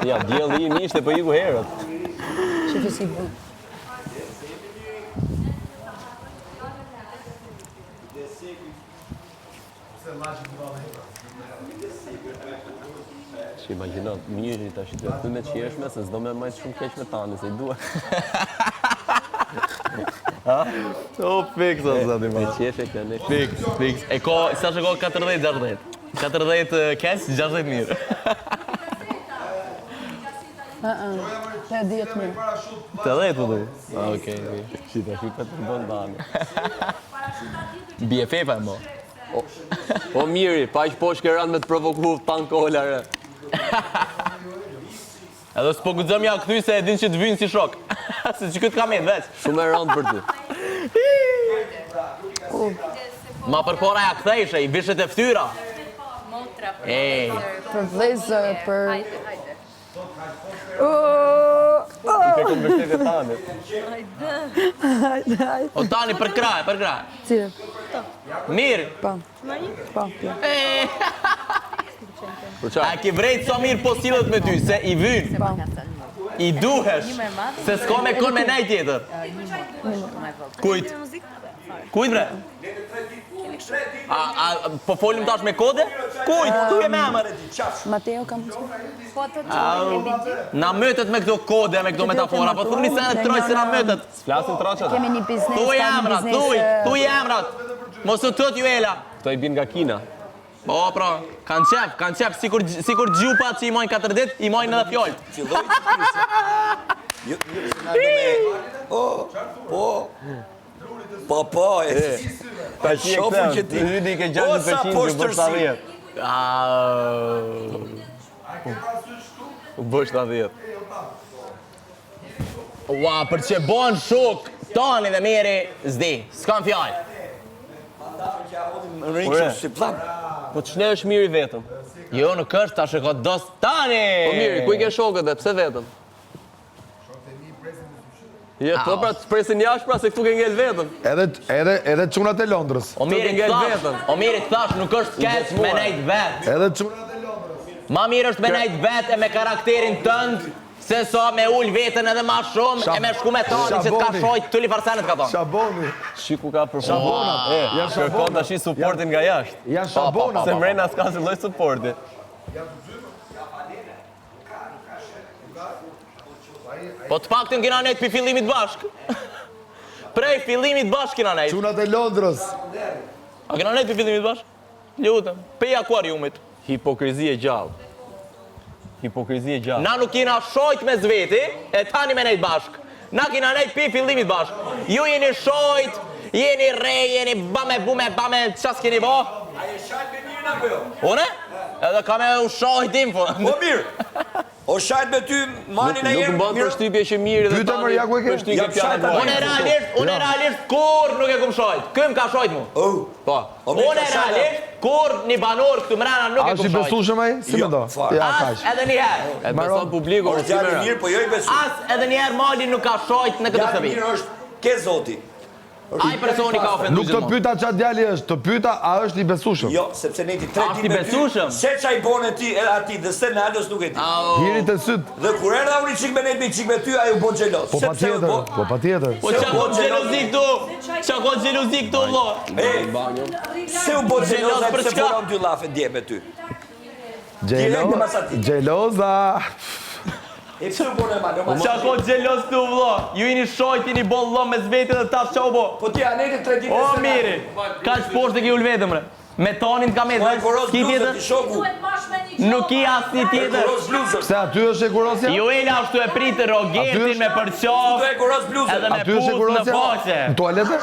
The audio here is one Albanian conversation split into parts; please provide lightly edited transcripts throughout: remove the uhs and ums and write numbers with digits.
Ja, djeli im ishte për iku herët. Shifë si bu. Që imaginat, miri ta që të thuj me qeshme, se s'do me majtë shumë keq me tani, se i duhe. O, fix, o, zati ma. Me qeshe këne. Fix. E ko, sa që ko 40-60. 40 kes, 60 mirë. Të 10 mirë. Të 10 të du? Okej. Qita që këtë të bënë tani. BFF-a e mo. O miri, pa që po shkeran me të provoku tanë kollare. Edhe s'po guxëm ja këthy se e din që të vynë si shok. Se që këtë kam e veç. Shumë e rëndë për ty. Ma për pora ja këthejshe, i vishet e ftyra. Ej. Për vlezër, për... I ke këmë bështetje tani. O tani, për kraj. Cire? Mirë. Pa, pja. Për qa? A ke vrejt sa mirë po sillet me ty, se i vynë. I duhesh. Se s'ka me kon me nej tjetër. Kujt? Kujt bre? Po folim tash me kode? Kujt? Tu e me amër. Mateo kam që? Na mëtet me këto kode, me këto metafora, po thuni se në troj se na mëtet. S'flasin traqat? Kemi një biznes, Thuj emrat, thuj emrat. Mos u tët ju ela. Këto i bin nga Kina. Po, pra, kanë qef, sikur gjupat që i mojnë 4 dit, i mojnë edhe fjollë. Po, Ta që e këtëm, hydi i ke 60% që bërë 70. U bërë 70. Ua, për që bon shok, tani dhe meri, zdi, s'kam fjallë. Po që ne është miri vetëm? Jo, nuk është, ta shëko dos tani! Po miri, ku i ke shokët dhe, pse vetëm? Jo, po pra të presin jashtë pra se këtu ke ngell vetëm. Edhe çunat e Londrës. O miri të thash, nuk është keq me nejt vetë. Edhe çunat e Londrës. Ma mirë është me nejt vetë e me karakterin tënd, se sa me ull vetën edhe ma shumë, e me shku me tani që t'ka shojt të li farsenet ka tonë. Shaboni. Shiku ka përformuar. Ja kërkon tash suportin nga jashtë. Ja shabona. Se mrena s'ka se lloj suporti. Po të pak të kina nejt për fillimit bashk. Prej fillimit bashk kina nejt. Çunat e Londrës. A kina nejt për fillimit bashk? Lutëm, për i akuariumit. Hipokrizi e gjallë. Na nuk kina shojt me zveti, e tani me nejt bashk. Na kina nejt për fillimit bashk. Ju jeni shojt, jeni rej, jeni bame, qas keni bo? A je shajt me mirë nga bëjo? Une? Edhe ka me u shojt info. O mirë. O shajt me ty, mani në Nuk jerë, më banë përshtypje që mirë dhe Pyta mërë, ja ku e ke? Jam shajt atë. Unë realisht kur nuk e kum shojt. Këm ka shojt mu. Po. Unë realisht kur një banor këtu mrena nuk e Ashtë kum i shojt. besushëm ai? Si me do? fare. Ja, As kaq. edhe njëherë. E beson publiku, O është gjallë mera. mirë, po jo i besu. As edhe njëherë mali nuk ka shojt në këtë Gjallë shtëpi. mirë është ke zoti. Ai personi ka ofendu Nuk të gjithmonë. pyta qa djali është, të pyta a është i besushëm. Jo, sepse ne ti 3 Ashtë ditë i me besushëm? ty, se qa i bone ti e ati dhe se në alës nuk e ti. Hirit e syt. Dhe kur erdha unë i qik me nejt me i qik me ty, a ju bon gjelos. Po pa tjetër, po pa tjetër. Po qa ko gjelozi këtu? Qa ko gjelozi këtu, vlo? Se u bon gjelos, a për pëse çka? fonon ty lafe dje me ty. Direkt në masati. Gjeloza. E pëse u bon e ma, në masati. Qa ko gjelos këtu, vlo? Ju jeni shojt, jeni bo lo me zveti dhe tash qa u bo? Po ti aneti 3 ditë O, miri, ka që poshtë e ki ullë vetëm, re. Me tonin t'ka me Po e koros Ki bluzët tjetër? i shoku. Nuk i as një tjetër. Koros bluzët. Pse aty është e kurosja? Ju e la ashtu e pritë Aty rogetin është- me Do përqof, e koros bluzët. edhe me Aty është e put në kurosja? faqe. Në tualete?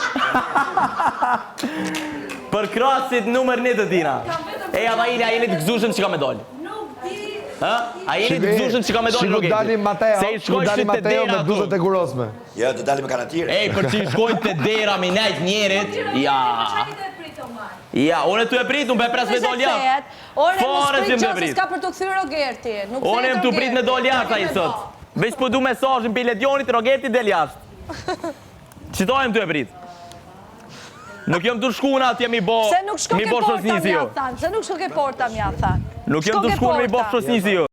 Për krasit numër 1 të tina. E ata ili, a jeni të gëzushëm që ka me dollë. Ha? A jeni të gëzushëm që ka me dollë Shiko rogetin. dali Mateo, Se i shiko shkojshin dali të Mateo dera me tu. bluzët e kurosme. Ja, të dalim me kanatire. Ej, për që i shkojnë të dera mi nejt njerit, ja. Ja, unë e tu e prit, unë pe pres me dollë jashtë. Ore, Fare mos që prit më qo prit. se s'ka për të këthyr Rogerti. Unë e më tu prit me dollë jashtë a i sot. Veç po du mesazhin për Ledionit, Rogerti del jashtë. Qitojmë tu e prit. Nuk jam të shkuna atë jam i bo Se nuk shko ke shosnisi porta jo. mja thanë, se nuk shko ke porta mja thanë. Nuk jam të shkuna me i bo shosnisi jo.